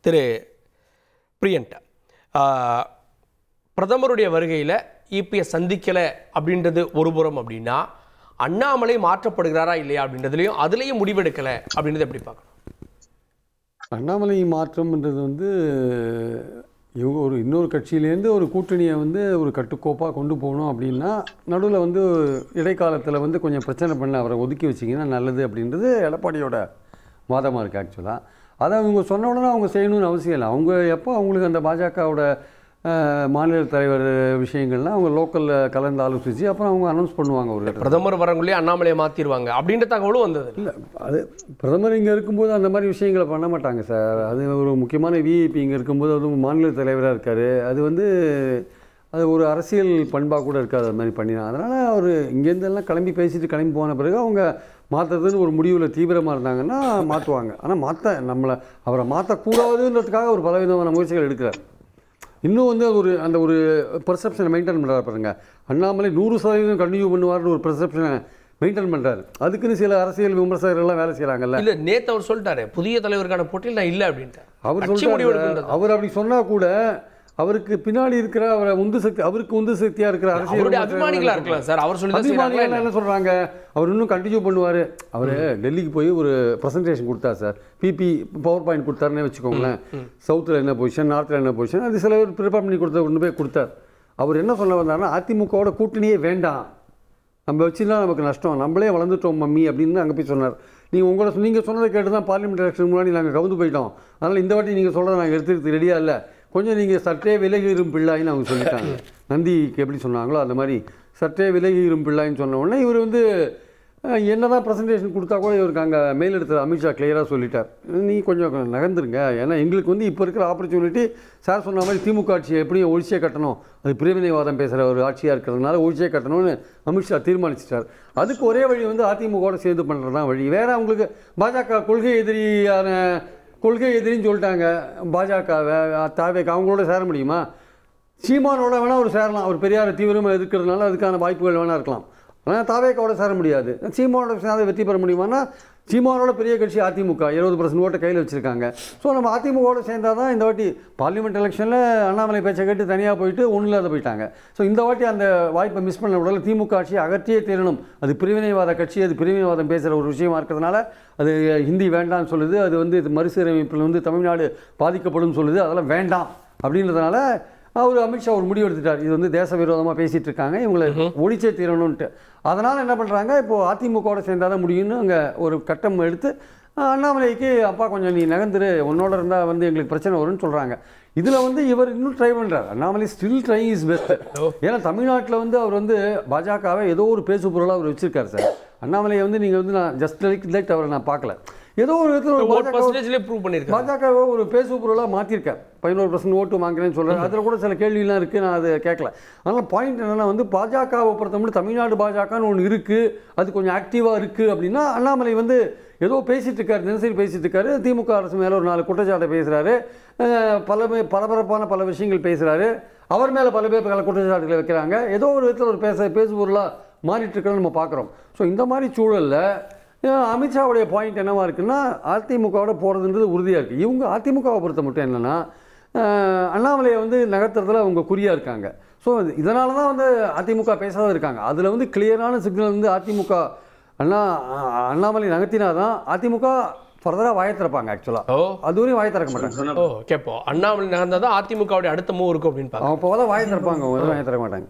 திரு பிரியன்ட், பிரதமருடைய வருகையில் இபிஎஸ் சந்திக்கலை அப்படின்றது ஒருபுறம் அப்படின்னா, அண்ணாமலை மாற்றப்படுகிறாரா இல்லையா அப்படின்றதுலையும் அதுலேயும் முடிவெடுக்கலை அப்படின்றது எப்படி பார்க்கணும்? அண்ணாமலை மாற்றம்ன்றது வந்து இவங்க ஒரு இன்னொரு கட்சியிலேருந்து ஒரு கூட்டணியை வந்து ஒரு கட்டுக்கோப்பாக கொண்டு போகணும் அப்படின்னா, நடுவில் வந்து இடைக்காலத்தில் வந்து கொஞ்சம் பிரச்சனை பண்ண அவரை ஒதுக்கி வச்சிங்கன்னா நல்லது அப்படின்றது எடப்பாடியோட வாதமாக இருக்குது. ஆக்சுவலாக அதை அவங்க சொன்ன உடனே அவங்க செய்யணும்னு அவசியம் இல்லை. அவங்க எப்போ அவங்களுக்கு அந்த பாஜகவோட மாநில தலைவர் விஷயங்கள்லாம் அவங்க லோக்கலில் கலந்து ஆலோசித்து அப்புறம் அவங்க அனௌன்ஸ் பண்ணுவாங்க. ஒரு பிரதமர் வரங்குள்ளே அண்ணாமலையை மாற்றிடுவாங்க அப்படின்ற தகவலும் வந்தது இல்லை. அது பிரதமர் இங்கே இருக்கும்போது அந்த மாதிரி விஷயங்களை பண்ண மாட்டாங்க சார். அது ஒரு முக்கியமான விஐபி இங்கே இருக்கும்போது அதுவும் மாநில தலைவராக இருக்கார். அது வந்து அது ஒரு அரசியல் பண்பாக கூட இருக்காது அது மாதிரி பண்ணினா. அதனால் அவர் இங்கேருந்தெல்லாம் கிளம்பி பேசிட்டு கிளம்பி போன பிறகு அவங்க மாற்றுறதுன்னு ஒரு முடிவில் தீவிரமாக இருந்தாங்கன்னா மாற்றுவாங்க. ஆனால் அவரை மாற்றக்கூடாதுன்றதுக்காக ஒரு பலவிதமான முயற்சிகள் எடுக்கிறார். இன்னும் வந்து அந்த ஒரு பெர்செப்ஷனை மெயின்டைன் பண்ணுறாரு பாருங்க. அண்ணாமலை 100% கண்டினியூ பண்ணுவார்னு ஒரு பெர்செப்ஷனை மெயின்டைன் பண்ணுறாரு. அதுக்குன்னு சில அரசியல் விமர்சகர்கள்லாம் வேலை செய்கிறாங்கல்ல. இல்லை, நேற்று அவர் சொல்லிட்டாரு புதிய தலைவருக்கான போட்டியில் நான் இல்லை அப்படின்ட்டு. அவர் அப்படி சொன்னால் கூட அவருக்கு பின்னாடி இருக்கிற அவருக்கு உந்து சக்தியாக இருக்கிற அரசியல் அபிமானிகளாக இருக்கலாம் சார். அவர் சொல்லி அபிமானிகள் என்ன சொல்கிறாங்க, அவர் இன்னும் கண்டினியூ பண்ணுவார். அவர் டெல்லிக்கு போய் ஒரு ப்ரெசன்டேஷன் கொடுத்தார் சார். பவர் பாயிண்ட் கொடுத்தாருன்னே வச்சுக்கோங்களேன். சவுத்தில் என்ன பொசிஷன், நார்த்தில் என்ன பொசிஷன், அது சில பேர் ப்ரிப்பேர் பண்ணி கொண்டு போய் கொடுத்தார். அவர் என்ன சொல்ல வந்தாருன்னா, அதிமுகவோட கூட்டணியே வேண்டாம், நம்ம வச்சுருந்தா நமக்கு நஷ்டம், நம்மளே வளர்ந்துட்டோம் மம்மி அப்படின்னு அங்கே போய் சொன்னார். நீங்கள் சொன்னதை கேட்டு தான் பார்லிமெண்ட் எலெக்ஷன் முன்னாடி நாங்கள் கவுந்து போயிட்டோம். அதனால் இந்த வாட்டி நீங்கள் சொல்கிறத நாங்கள் எடுத்துக்கிறது ரெடியாக இல்லை, கொஞ்சம் நீங்கள் சற்றே விலகிரும் பிள்ளாயின்னு அவங்க சொல்லிட்டாங்க. நந்திக்கு எப்படி சொன்னாங்களோ அந்த மாதிரி சற்றே விலகிரும் பிள்ளாயின்னு சொன்ன உடனே இவர் வந்து என்ன தான் ப்ரெசன்டேஷன் கொடுத்தா கூட இவருக்கு அங்கே மேல் எடுத்த அமித்ஷா கிளியராக சொல்லிட்டார், நீ கொஞ்சம் நகர்ந்துருங்க, ஏன்னா எங்களுக்கு வந்து இப்போ இருக்கிற ஆப்பர்ச்சுனிட்டி சார் சொன்ன மாதிரி திமுக ஆட்சியை எப்படியும் ஒழிச்சே கட்டணும், அது பிரிவினைவாதம் பேசுகிற ஒரு ஆட்சியாக இருக்கிறதுனால ஒழிச்சே கட்டணும்னு அமித்ஷா தீர்மானிச்சிட்டார். அதுக்கு ஒரே வழி வந்து அதிமுகவோட சேர்ந்து பண்ணுறது தான் வழி. வேறு அவங்களுக்கு பாஜக கொள்கை எதிரின்னு சொல்லிட்டாங்க. பாஜகவை தாவேக்கு அவங்களோட சேர முடியுமா? சீமானோட வேணால் அவர் சேரலாம், அவர் பெரியார் தீவிரமாக எதிர்க்கிறதுனால அதுக்கான வாய்ப்புகள் வேணா இருக்கலாம். ஆனால் தாவேக்காவோட சேர முடியாது. சீமானோட சேர்ந்து வெற்றி பெற முடியுமானா, சீமானோட பெரிய கட்சி அதிமுக 70% ஓட்டை கையில் வச்சுருக்காங்க. ஸோ நம்ம அதிமுகவோட சேர்ந்தால் தான் இந்த வாட்டி பார்லிமெண்ட் எலெக்ஷனில் அண்ணாமலை பேச்சை கேட்டு தனியாக போயிட்டு ஒன்றும் இல்லாத போயிட்டாங்க. ஸோ இந்த வாட்டி அந்த வாய்ப்பை மிஸ் பண்ண விடல. திமுக ஆட்சியை அகற்றியே தீரணும், அது பிரிவினைவாத கட்சி, அது பிரிவினைவாதம் பேசுகிற ஒரு விஷயமா இருக்கிறதுனால அது ஹிந்தி வேண்டாம்னு சொல்லுது, அது வந்து மறுசீரமைப்பில் வந்து தமிழ்நாடு பாதிக்கப்படும் சொல்லுது, அதெல்லாம் வேண்டாம் அப்படின்றதுனால அவர் அமித்ஷா ஒரு முடிவு எடுத்துட்டார். இது வந்து தேச விரோதமாக பேசிகிட்டு இருக்காங்க, இவங்களை ஒழிச்சே தீரணும்ன்ட்டு. அதனால் என்ன பண்ணுறாங்க, இப்போது அதிமுகவோட சேர்ந்தால் தான் முடியும்னு அங்கே ஒரு கட்டம் எடுத்து அண்ணாமலைக்கு அப்பா கொஞ்சம் நீ நகர்ந்துரு, உன்னோட இருந்தால் வந்து எங்களுக்கு பிரச்சனை வரும்னு சொல்கிறாங்க. இதில் வந்து இவர் இன்னும் ட்ரை பண்ணுறார். Annamalai still try is best. ஏன்னா தமிழ்நாட்டில் வந்து அவர் வந்து பாஜகவை ஏதோ ஒரு பேசு பொருளாக அவர் வச்சுருக்கார் சார். அண்ணாமலையை வந்து நீங்கள் வந்து நான் ஜஸ்ட் லைக் அவரை நான் பார்க்கல, ஏதோ ஒரு விதத்தில் பாஜகவை ஒரு பேசு பொருளாக மாற்றிருக்கார். 11% ஓட்டு வாங்குறேன்னு சொல்கிறார். அதில் கூட சில கேள்விலாம் இருக்குது, நான் அதை கேட்கல. அதனால் பாயிண்ட் என்னென்னா வந்து பாஜகவை பொறுத்தவரை தமிழ்நாடு பாஜகன்னு ஒன்று இருக்குது, அது கொஞ்சம் ஆக்டிவாக இருக்குது அப்படின்னா அண்ணாமலை வந்து ஏதோ பேசிகிட்டு இருக்காரு, தினசரி பேசிகிட்டு இருக்காரு. திமுக அரசு மேலே ஒரு 4 குற்றச்சாட்டை பேசுகிறாரு, பரபரப்பான பல விஷயங்கள் பேசுகிறாரு, அவர் மேலே பல பேர் பல குற்றச்சாட்டுகளை வைக்கிறாங்க. ஏதோ ஒரு விதத்தில் ஒரு பேசு பொருளாக மாறிட்டு இருக்கிறோன்னு நம்ம பார்க்குறோம். ஸோ இந்த மாதிரி சூழலில் அமித்ஷாவுடைய பாயிண்ட் என்னவா இருக்குன்னா, அதிமுகவோட போகிறதுன்றது உறுதியாக இருக்குது. இவங்க அதிமுகவை பொறுத்த மட்டும் என்னென்னா, அண்ணாமலையை வந்து நகர்த்துறதுல அவங்க குறியாக இருக்காங்க. ஸோ இதனால தான் வந்து அதிமுக பேசாத இருக்காங்க. அதில் வந்து கிளியரான சிக்னல் வந்து அதிமுக அண்ணாமலை நகர்த்தினா தான் அதிமுக ஃபர்தராக வாயை திறப்பாங்க. ஆக்சுவலாக அதுவரையும் வாயை திறக்க மாட்டாங்க. கேட்போம், அண்ணாமலை நகர்ந்தால் தான் அதிமுகவுடைய அடுத்த மூவ் இருக்கும் அப்படின்னு பார்ப்போம். அப்போ தான் வாயை திறப்பாங்க, வாயை திறக்க மாட்டாங்க.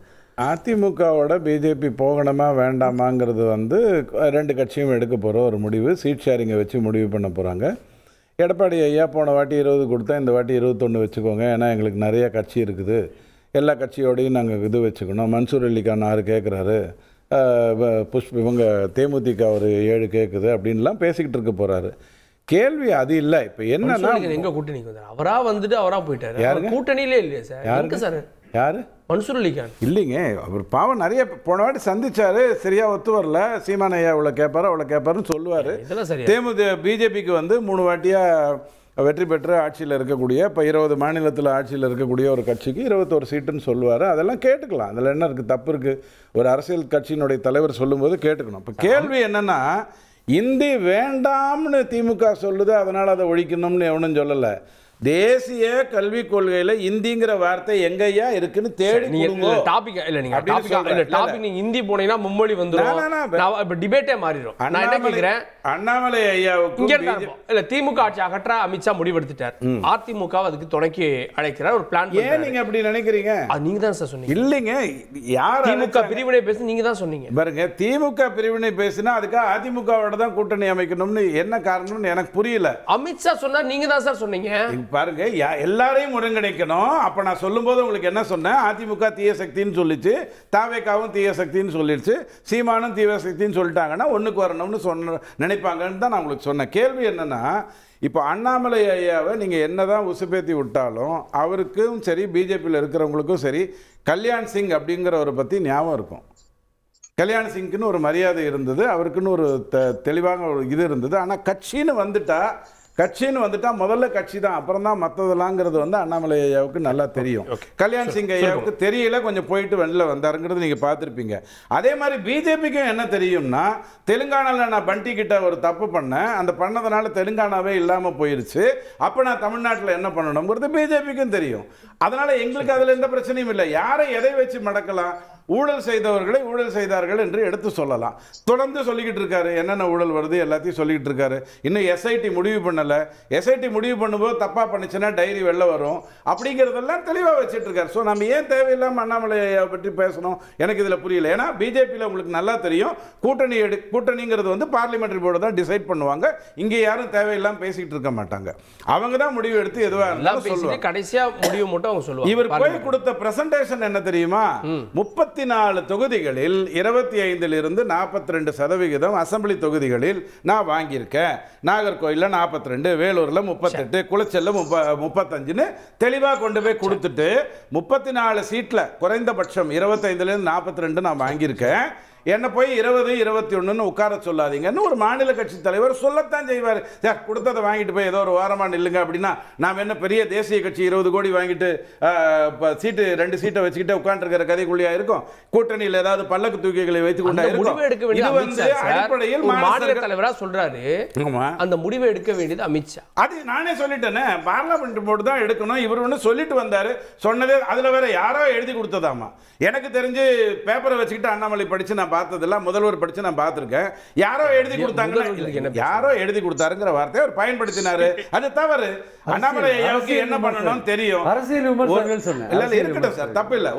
அதிமுகவோட பிஜேபி போகணுமா வேண்டாமாங்கிறது வந்து 2 கட்சியும் எடுக்க போகிற ஒரு முடிவு. சீட் ஷேரிங்கை வச்சு முடிவு பண்ண போகிறாங்க. எடப்பாடி ஐயா போன வாட்டி 20 கொடுத்தா இந்த வாட்டி 21 வச்சுக்கோங்க, ஏன்னா எங்களுக்கு நிறைய கட்சி இருக்குது, எல்லா கட்சியோடையும் நாங்கள் இது வச்சுக்கணும். மன்சூர் அலிகான் 6 கேட்குறாரு, இவங்க தேமுதிக ஒரு 7 கேட்குது அப்படின்லாம் பேசிக்கிட்டு இருக்க போகிறாரு. கேள்வி அது இல்லை. இப்போ என்னன்னா எங்க கூட்டணிக்கு வந்தார், அவரா வந்துட்டு அவரா போயிட்டாரு. யாரு கூட்டணியிலே இல்லையா சார்? யாருக்கு சார்? யாரு? மன்சூர் அலிகான் இல்லைங்க, அவர் பாவம் நிறைய போன வாட்டி சந்திச்சாரு, சரியா ஒத்து வரல. சீமான் ஐயா இவ்வளோ கேட்பாரு அவ்வளோ கேட்பாருன்னு சொல்லுவார். பிஜேபிக்கு வந்து 3 வாட்டியாக வெற்றி பெற்று ஆட்சியில் இருக்கக்கூடிய, இப்போ 20 மாநிலத்தில் ஆட்சியில் இருக்கக்கூடிய ஒரு கட்சிக்கு 21 சீட்டுன்னு சொல்லுவார். அதெல்லாம் கேட்டுக்கலாம், அதில் என்ன இருக்குது, தப்பு இருக்குது? ஒரு அரசியல் கட்சியினுடைய தலைவர் சொல்லும்போது கேட்டுக்கணும். இப்போ கேள்வி என்னென்னா, இந்தி வேண்டாம்னு திமுக சொல்லுது, அதனால் அதை ஒழிக்கணும்னு எவனும் சொல்லலை. தேசிய கல்விக் கொள்கையில இந்திங்கிற வார்த்தை எங்கேயா இருக்குன்னு தேடி கொடுங்க. டாபிக் இல்ல, நீங்க அப்படின்னு டாபிக் இல்ல, சொல்றேன். டாபிக் நீங்க ஹிந்தி போனீங்கன்னா மும்மொழி வந்துரும். இப்ப டிபேட்டே மாறிடும். நான் என்ன கேக்குறேன், அண்ணாமலை ஐயாவுக்கு இங்க இல்ல திமுக ஆட்சி அகற்ற அமித்ஷா முடிவெடுத்துட்டார். அதிமுக அதுக்கு துணைக்கு அழைக்கிறார், ஒரு பிளான். ஏன் நீங்க அப்படி நினைக்கிறீங்க? நீங்க தான் சார் சொன்னீங்க. இல்லைங்க, யார் திமுக பிரிவினை பேசி நீங்க தான் சொன்னீங்க. பாருங்க, திமுக பிரிவினை பேசினா அதுக்காக அதிமுகவோட தான் கூட்டணி அமைக்கணும்னு என்ன காரணம்னு எனக்கு புரியல. அமித்ஷா சொன்னா நீங்க தான் சார் சொன்னீங்க. பாருங்க, எல்லாரையும் ஒருங்கிணைக்கணும். அப்ப நான் சொல்லும்போது உங்களுக்கு என்ன சொன்னேன்? அதிமுக தீய சக்தின்னு சொல்லிச்சு, தாவேகாவும் தீய சக்தின்னு சொல்லிடுச்சு, சீமானும் தீய சக்தின்னு சொல்லிட்டாங்கன்னா ஒண்ணுக்கு வரணும்னு நினைப்பாங்கன்னு தான் நான் உங்களுக்கு சொன்னேன். கேள்வி என்னன்னா, இப்போ அண்ணாமலை ஐயாவை நீங்கள் என்னதான் உசுப்பேத்தி விட்டாலும் அவருக்கும் சரி பிஜேபியில் இருக்கிறவங்களுக்கும் சரி கல்யாண் சிங் அப்படிங்கிறவரை பற்றி ஞாபகம் இருக்கும். கல்யாண் சிங்க்குன்னு ஒரு மரியாதை இருந்தது, அவருக்குன்னு ஒரு தெளிவாக ஒரு இது இருந்தது. ஆனால் கட்சின்னு வந்துட்டா முதல்ல கட்சி தான், அப்புறம் தான் மற்றதெல்லாங்கிறது வந்து அண்ணாமலை ஐயாவுக்கு நல்லா தெரியும். கல்யாண் சிங் ஐயாவுக்கு தெரியல, கொஞ்சம் போயிட்டு வெளில வந்தாருங்கிறது நீங்கள் பார்த்துருப்பீங்க. அதே மாதிரி பிஜேபிக்கும் என்ன தெரியும்னா, தெலுங்கானாவில் நான் பண்டி கிட்ட ஒரு தப்பு பண்ணேன், அந்த பண்ணதுனால தெலுங்கானாவே இல்லாமல் போயிருச்சு, அப்போ நான் தமிழ்நாட்டில் என்ன பண்ணணுங்கிறது பிஜேபிக்கும் தெரியும். அதனால எங்களுக்கு அதில் எந்த பிரச்சனையும் இல்லை. யாரை எதை வச்சு மடக்கலாம்? ஊழல் செய்தவர்களை ஊழல் செய்தார்கள் என்று எடுத்து சொல்லலாம். தொடர்ந்து சொல்லிக்கிட்டு இருக்காரு, என்னென்ன ஊழல் வருது எல்லாத்தையும் சொல்லிக்கிட்டு இருக்காரு. இன்னும் எஸ்ஐடி முடிவு பண்ணலை. எஸ்ஐடி முடிவு பண்ணும்போது தப்பாக பண்ணிச்சுன்னா டைரி வெளில வரும் அப்படிங்கிறதெல்லாம் தெளிவாக வச்சுட்டு இருக்காரு. ஸோ நம்ம ஏன் தேவையில்லாமல் அண்ணாமலையை பற்றி பேசணும்? எனக்கு இதில் புரியல. ஏன்னா பிஜேபியில் உங்களுக்கு நல்லா தெரியும், கூட்டணிங்கிறது வந்து பார்லிமெண்டரி போர்டு தான் டிசைட் பண்ணுவாங்க. இங்கே யாரும் தேவையில்லாமல் பேசிக்கிட்டு இருக்க மாட்டாங்க. அவங்க தான் முடிவு எடுத்து எதுவாக இருந்தாலும் சொல்லுவாங்க. கடைசியாக முடிவு மட்டும் அவங்க சொல்லுவாங்க. இவர் போய் கொடுத்த பிரசன்டேஷன் என்ன தெரியுமா? 34 தொகுதிகளில் 25 42% அசம்பிளி தொகுதிகளில் நான் வாங்கியிருக்கேன். நாகர்கோயிலில் 42, வேலூரில் 38, குளச்சல்ல 35ன்னு தெளிவாக கொண்டு போய் கொடுத்துட்டு 34 சீட்டில் குறைந்தபட்சம் 25 42 நான் வாங்கியிருக்கேன். என்ன போய் 20 21 உட்கார சொல்லாதீங்கன்னு ஒரு மாநில கட்சி தலைவர் சொல்லத்தான் செய்வார். சார் கொடுத்ததை வாங்கிட்டு போய் ஏதோ ஒரு வாரமா நில்லுங்க அப்படின்னா நாம் என்ன பெரிய தேசிய கட்சி 20 கோடி வாங்கிட்டு சீட்டு 2 சீட்டை வச்சுக்கிட்டு உட்காந்துருக்கிற கதைக்குள்ளியா இருக்கும்? கூட்டணியில் ஏதாவது பல்லக்கு தூக்கிகளை வைத்துக் கொண்டா இருக்கும்? இது வந்து அடிப்படையில் மாநில தலைவரா சொல்றாரு, அந்த முடிவை எடுக்க வேண்டியது அமித்ஷா. அது நானே சொல்லிட்டேனே, பார்லிமெண்ட் போர்டு தான் எடுக்கணும். இவர் ஒன்று சொல்லிட்டு வந்தாரு, சொன்னதே அதுல வேற யாரோ எழுதி கொடுத்ததாமா. எனக்கு தெரிஞ்சு பேப்பரை வச்சுக்கிட்டு அண்ணாமலை படிச்சு நான் பார்த்ததில்ல, முதல்வர் படிச்சு நான் பார்த்திருக்கேன். யாரோ எழுதி கொடுத்தாங்க, யாரோ எழுதி கொடுத்தாருங்கிற வார்த்தையை அவர் பயன்படுத்தினாரு. அது தவறு. அண்ணாமலை ஐயாவுக்கு என்ன பண்ணணும்னு தெரியும். அரசியல் விமர்சனங்கள் சொன்னேன். இல்ல இருக்கட்டும் சார், தப்பு இல்ல.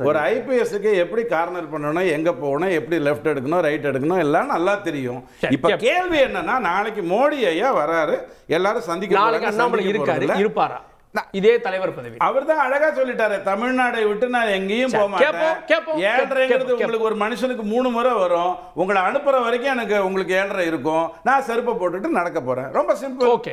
ஒரு ஐபிஎஸ்க்கு எப்படி கார்னர் பண்ணணும், எங்க போகணும், எப்படி லெஃப்ட் எடுக்கணும், ரைட் எடுக்கணும் எல்லாம் நல்லா தெரியும். இப்ப கேள்வி என்னன்னா, நாளைக்கு மோடி ஐயா வராரு, எல்லாரும் சந்திக்க, நாளைக்கு அண்ணாமலை இருப்பாரா? இதே தலைவர் பதவி அவர் தான் அழகா சொல்லிட்டாரு, தமிழ்நாடை விட்டு நான் எங்கேயும் போக மாட்டேன். ஏழ்றைங்கிறது உங்களுக்கு ஒரு மனுஷனுக்கு 3 முறை வரும். உங்களை அனுப்புற வரைக்கும் எனக்கு உங்களுக்கு ஏழ்றை இருக்கும். நான் செருப்பை போட்டுட்டு நடக்க போறேன். ரொம்ப சிம்பிள். ஓகே.